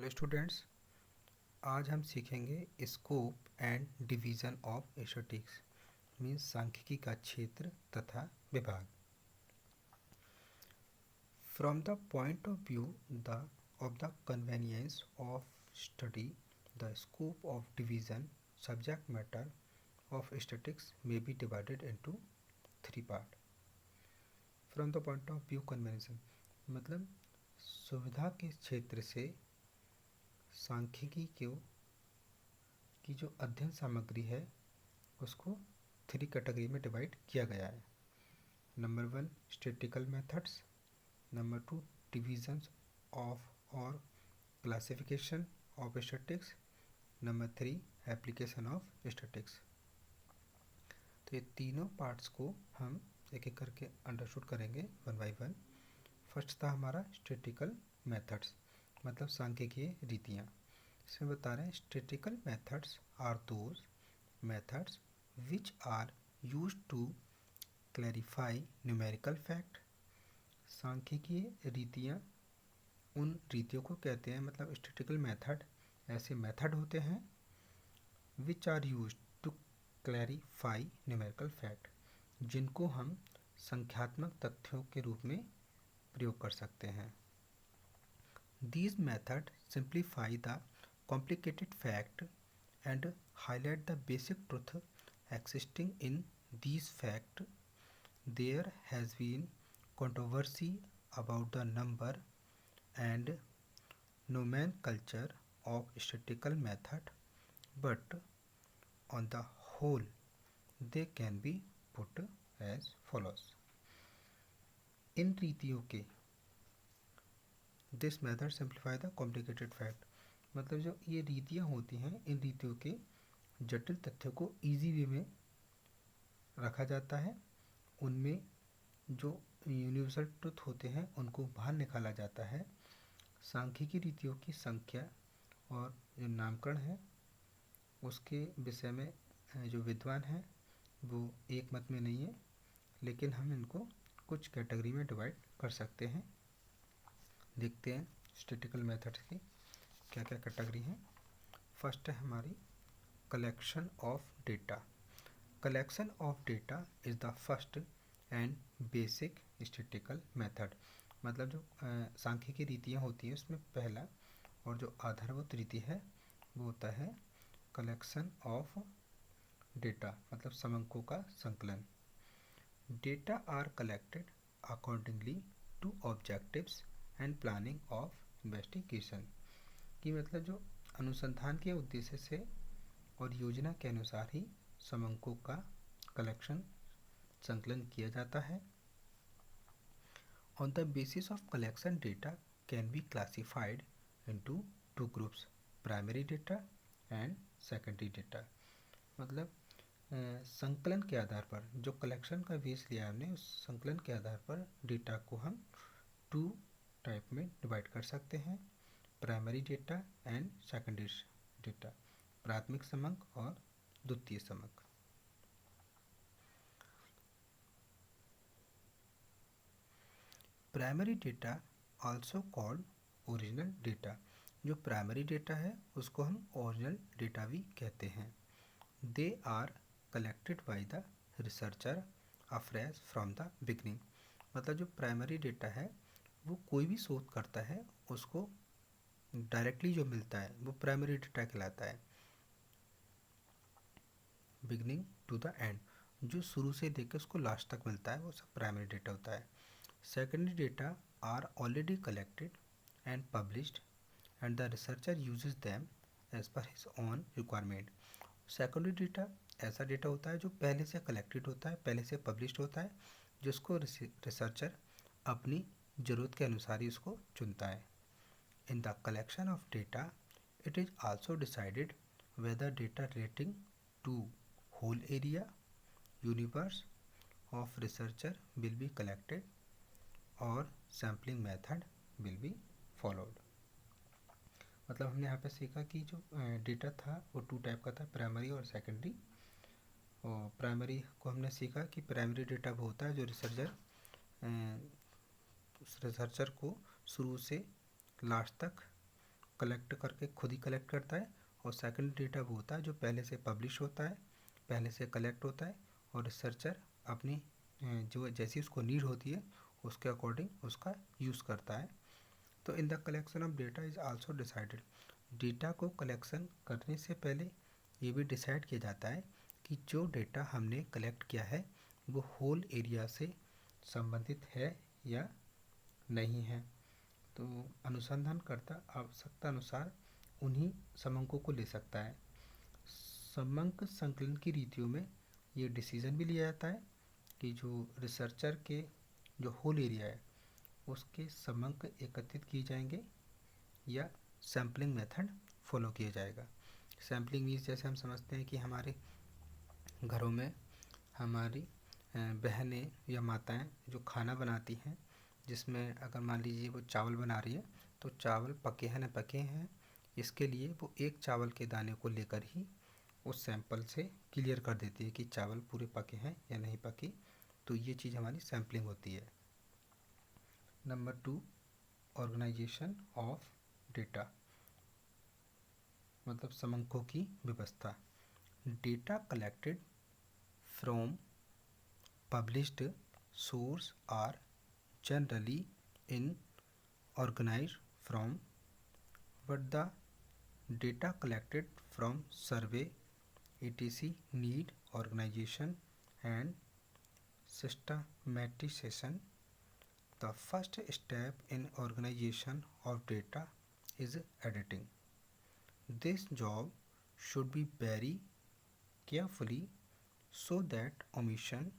Hello students, आज हम सीखेंगे scope and division of statistics means सांख्यिकी का क्षेत्र तथा विभाग। From the point of view of the convenience of study, the scope of division subject matter of statistics may be divided into 3 part. From the point of view convenience मतलब सुविधा के क्षेत्र से सांख्यिकी की जो अध्ययन सामग्री है उसको 3 कैटेगरी में डिवाइड किया गया है। Number 1 statistical methods, number 2 divisions of और classification of statistics, number 3 application of statistics. तो ये तीनों पार्ट्स को हम एक एक करके अंडरस्टूड करेंगे वन बाय वन। फर्स्ट था हमारा स्टैटिस्टिकल मेथड्स मतलब सांख्यिकीय रीतियाँ। इसमें बता रहे हैं statistical methods are those methods which are used to clarify numerical fact. सांख्यिकीय रीतियाँ उन रीतियों को कहते हैं, मतलब स्टैटिस्टिकल मेथड ऐसे मेथड होते हैं which are used to clarify numerical fact, जिनको हम संख्यात्मक तथ्यों के रूप में प्रयोग कर सकते हैं। These methods simplify the complicated fact and highlight the basic truth existing in these facts. There has been controversy about the number and nomenclature of statistical method, but on the whole they can be put as follows. इन रीतियों के this method simplify the complicated fact मतलब जो ये रीतियाँ होती हैं, इन रीतियों के जटिल तथ्यों को इजी वे में रखा जाता है। उनमें जो यूनिवर्सल ट्रुथ होते हैं उनको बाहर निकाला जाता है। सांख्यिकी रीतियों की संख्या और जो नामकरण है उसके विषय में जो विद्वान हैं वो एक मत में नहीं है, लेकिन हम इनको कुछ कैटेगरी में डिवाइड कर सकते हैं। देखते हैं स्टैटिस्टिकल मेथड्स की क्या क्या कैटेगरी हैं। फर्स्ट है हमारी collection of data. Collection of data is the first and basic statistical method मतलब जो सांख्यिकी रीतियाँ होती हैं उसमें पहला और जो आधारभूत रीति है वो होता है कलेक्शन ऑफ डेटा मतलब समंकों का संकलन। Data are collected accordingly to objectives and planning of investigation की मतलब जो अनुसंधान के उद्देश्य से और योजना के अनुसार ही समंकों का कलेक्शन संकलन किया जाता है। On the basis of collection data can be classified into 2 groups, primary data and secondary data मतलब संकलन के आधार पर जो कलेक्शन का बेस लिया हमने उस संकलन के आधार पर डेटा को हम 2 टाइप में डिवाइड कर सकते हैं, primary data and secondary data, प्राथमिक समंक और द्वितीय समंक। Primary data also called original data, जो प्राइमरी डेटा है उसको हम ओरिजिनल डेटा भी कहते हैं। They are collected by the researcher afresh from the beginning मतलब जो प्राइमरी डेटा है वो कोई भी शोध करता है उसको डायरेक्टली जो मिलता है वो प्राइमरी डेटा कहलाता है। बिगनिंग टू द एंड जो शुरू से लेकर उसको लास्ट तक मिलता है वो सब प्राइमरी डेटा होता है। Secondary data are already collected and published and the researcher uses them as per his own requirement. Secondary data ऐसा डेटा होता है जो पहले से कलेक्टेड होता है, पहले से पब्लिश्ड होता है, जिसको रिसर्चर अपनी ज़रूरत के अनुसार ही उसको चुनता है। In the collection of data, it is also decided whether data relating to whole area, universe of researcher will be collected or sampling method will be followed। मतलब हमने यहाँ पे सीखा कि जो डेटा था वो 2 टाइप का था, प्राइमरी और सेकेंडरी। और प्राइमरी को हमने सीखा कि प्राइमरी डेटा वो होता है जो रिसर्चर को शुरू से लास्ट तक कलेक्ट करके खुद ही कलेक्ट करता है, और सेकंड डेटा वो होता है जो पहले से पब्लिश होता है, पहले से कलेक्ट होता है, और रिसर्चर अपनी जो जैसी उसको नीड होती है उसके अकॉर्डिंग उसका यूज़ करता है। तो in the collection of data is also decided, data को कलेक्शन करने से पहले ये भी डिसाइड किया जाता है कि जो डेटा हमने कलेक्ट किया है वो होल एरिया से संबंधित है या नहीं है। तो अनुसंधानकर्ता आवश्यकता अनुसार उन्हीं समंकों को ले सकता है। समंक संकलन की रीतियों में ये डिसीजन भी लिया जाता है कि जो रिसर्चर के जो होल एरिया है उसके समंक एकत्रित किए जाएंगे या सैम्पलिंग मेथड फॉलो किया जाएगा। सैम्पलिंग मीन्स जैसे हम समझते हैं कि हमारे घरों में हमारी बहनें या माताएं जो खाना बनाती हैं, जिसमें अगर मान लीजिए वो चावल बना रही है तो चावल पके हैं न पके हैं, इसके लिए वो एक चावल के दाने को लेकर ही उस सैंपल से क्लियर कर देती है कि चावल पूरे पके हैं या नहीं पके। तो ये चीज़ हमारी सैम्पलिंग होती है। नंबर 2, ऑर्गेनाइजेशन ऑफ डेटा, मतलब समंकों की व्यवस्था। Data collected from published source are generally in organized form, but the data collected from survey etc need organization and systematization. The first step in organization of data is editing. This job should be very carefully so that omission,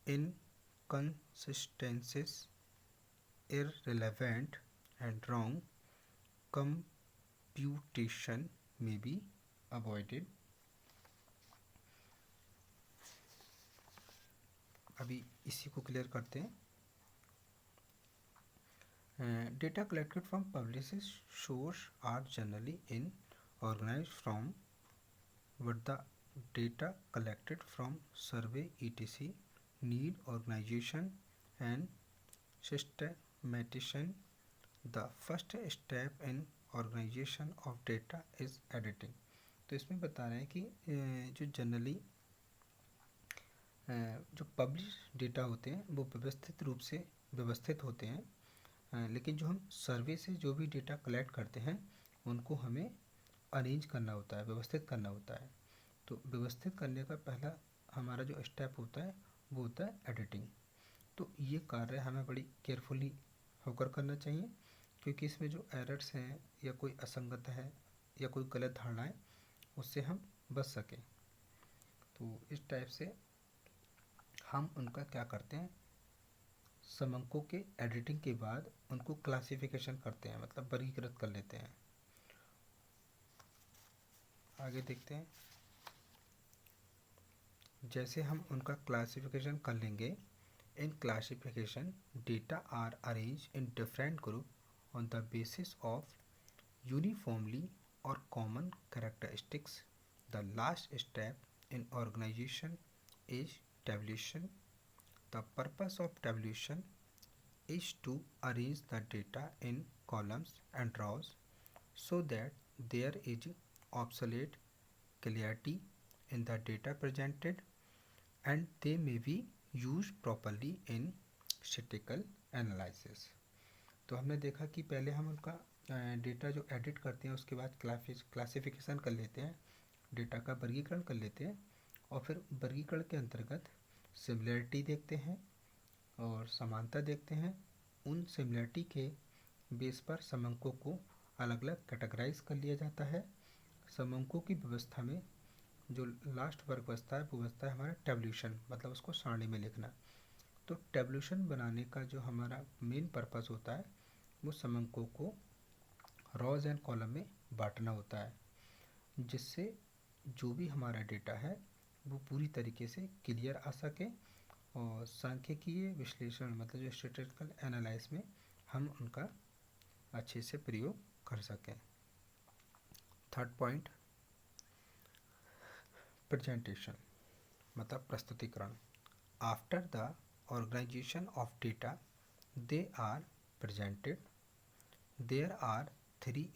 inconsistencies, irrelevant and wrong computation may be avoided. अभी इसी को clear करते हैं। Data collected from published source are generally in organised from, but the data collected from survey etc need organization and systematization. The first step in organization of data is editing. तो इसमें बता रहे हैं कि जो generally जो publish data होते हैं वो व्यवस्थित रूप से व्यवस्थित होते हैं, लेकिन जो हम सर्वे से जो भी डेटा कलेक्ट करते हैं उनको हमें अरेंज करना होता है, व्यवस्थित करना होता है। तो व्यवस्थित करने का पहला हमारा जो स्टेप होता है वो होता है एडिटिंग। तो ये कार्य हमें बड़ी केयरफुली होकर करना चाहिए, क्योंकि इसमें जो एरर्स हैं या कोई असंगत है या कोई गलत धारणाएं उससे हम बच सकें। तो इस टाइप से हम उनका क्या करते हैं, समंकों के एडिटिंग के बाद उनको क्लासिफिकेशन करते हैं, मतलब वर्गीकृत कर लेते हैं। आगे देखते हैं। जैसे हम उनका क्लासिफिकेशन कर लेंगे, in classification data are arrange in different group on the basis of uniformly और common characteristics. The last step in organization is tabulation. The purpose of tabulation is to arrange the data in columns and rows so that there is absolute clarity in the data presented and they may be used properly in statistical analysis. तो हमने देखा कि पहले हम उनका data जो edit करते हैं उसके बाद क्लासिफिकेशन कर लेते हैं, डेटा का वर्गीकरण कर लेते हैं, और फिर वर्गीकरण के अंतर्गत सिमिलरिटी देखते हैं और समानता देखते हैं। उन सिमिलरिटी के बेस पर समंकों को अलग अलग कैटेगराइज कर लिया जाता है। समंकों की व्यवस्था में जो लास्ट वर्ग बचता है वो बचता है हमारा टेबुलेशन, मतलब उसको सारणी में लिखना। तो टेबुलेशन बनाने का जो हमारा मेन पर्पस होता है वो समंकों को रॉज एंड कॉलम में बांटना होता है, जिससे जो भी हमारा डेटा है वो पूरी तरीके से क्लियर आ सके और सांख्यिकीय विश्लेषण, मतलब जो स्टैटिस्टिकल एनालिसिस में हम उनका अच्छे से प्रयोग कर सकें। थर्ड पॉइंट, प्रेजेंटेशन, मतलब प्रस्तुतिकरण। After the organisation of data they are presented. There are three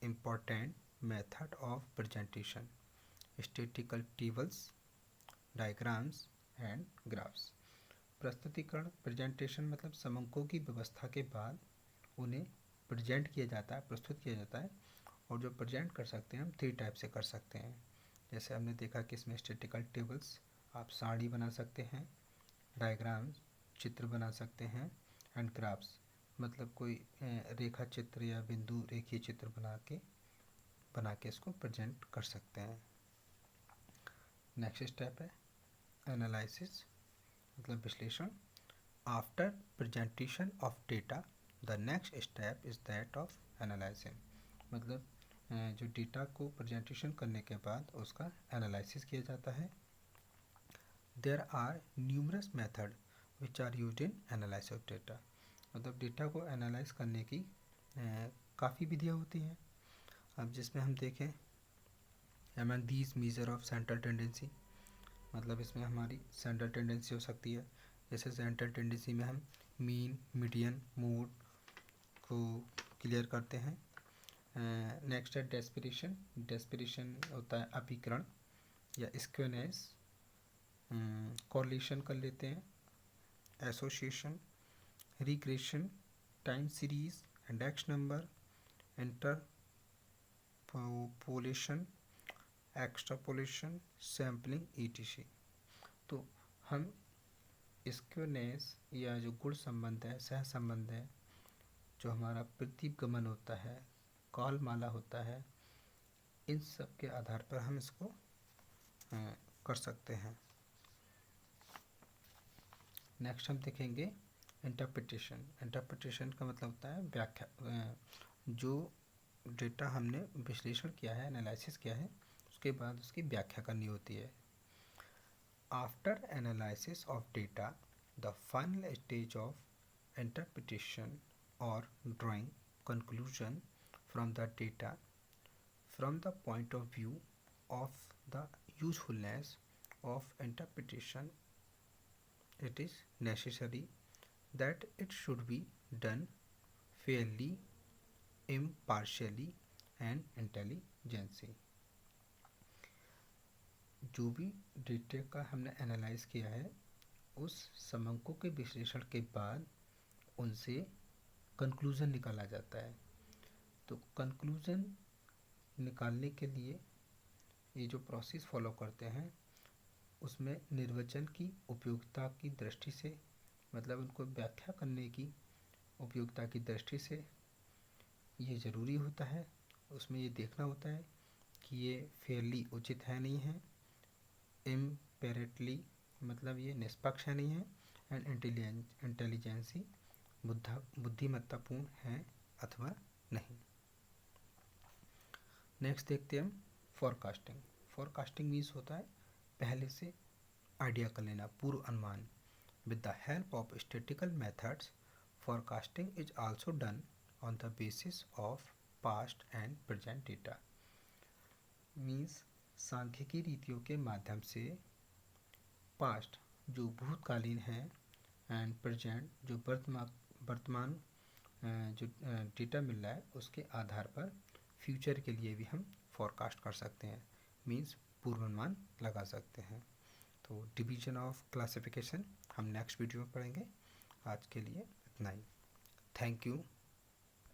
important method of presentation: statistical tables, diagrams and graphs. प्रस्तुतिकरण प्रेजेंटेशन मतलब समंकों की व्यवस्था के बाद उन्हें प्रेजेंट किया जाता है, प्रस्तुत किया जाता है। और जो प्रेजेंट कर सकते हैं हम 3 टाइप से कर सकते हैं। जैसे हमने देखा कि इसमें स्टैटिकल टेबल्स, आप सारणी बना सकते हैं, डायग्राम्स चित्र बना सकते हैं, एंड ग्राफ्स मतलब कोई रेखा चित्र या बिंदु रेखीय चित्र बना के इसको प्रेजेंट कर सकते हैं। नेक्स्ट स्टेप है एनालिसिस मतलब विश्लेषण। After presentation of data the next step is that of analysing मतलब जो डेटा को प्रेजेंटेशन करने के बाद उसका एनालिसिस किया जाता है। There are numerous method which are used in analysis of data मतलब डेटा को एनालाइज करने की काफ़ी विधियाँ होती हैं। अब जिसमें हम देखें एमन these measure of central tendency मतलब इसमें हमारी सेंट्रल टेंडेंसी हो सकती है। जैसे सेंट्रल टेंडेंसी में हम मीन, मीडियन, मोड को क्लियर करते हैं। नेक्स्ट है डेस्पिरेशन। डेस्पिरेशन होता है अपीकरण या स्क्वेनेस। कॉरिलेशन कर लेते हैं, association, regression, time series, index number, interpolation, extrapolation, sampling etc. तो हम स्क्वेनेस या जो गुण संबंध है, सह संबंध है, जो हमारा प्रतिगमन होता है, कालमाला होता है, इन सब के आधार पर हम इसको कर सकते हैं। नेक्स्ट हम देखेंगे इंटरप्रिटेशन। इंटरप्रिटेशन का मतलब होता है व्याख्या। जो डेटा हमने विश्लेषण किया है, एनालिसिस किया है, उसके बाद उसकी व्याख्या करनी होती है। After analysis of data the final stage of interpretation और drawing conclusion from the data from the point of view of the usefulness of interpretation, it is necessary that it should be done fairly, impartially and intelligently. जो भी data का हमने analyse किया है उस समंकों के विश्लेषण के बाद उनसे कंक्लूजन निकाला जाता है। तो कंक्लूजन निकालने के लिए ये जो प्रोसेस फॉलो करते हैं उसमें निर्वचन की उपयोगिता की दृष्टि से मतलब उनको व्याख्या करने की उपयोगिता की दृष्टि से ये ज़रूरी होता है। उसमें ये देखना होता है कि ये फेयरली उचित है नहीं है, इम्पेरेटली मतलब ये निष्पक्ष है नहीं है, एंड इंटेलिजेंसी बुद्धिमत्तापूर्ण है अथवा नहीं। नेक्स्ट देखते हैं हम फोरकास्टिंग। फोरकास्टिंग मीन्स होता है पहले से आइडिया कर लेना, पूर्व अनुमान। With the help of statistical methods forecasting is also done on the basis of past and present data. Means सांख्यिकी रीतियों के माध्यम से पास्ट जो भूतकालीन है एंड प्रेजेंट जो वर्तमान जो डेटा मिल रहा है उसके आधार पर फ्यूचर के लिए भी हम फोरकास्ट कर सकते हैं, मीन्स पूर्वानुमान लगा सकते हैं। तो डिवीजन ऑफ क्लासिफिकेशन हम नेक्स्ट वीडियो में पढ़ेंगे। आज के लिए इतना ही। Thank you.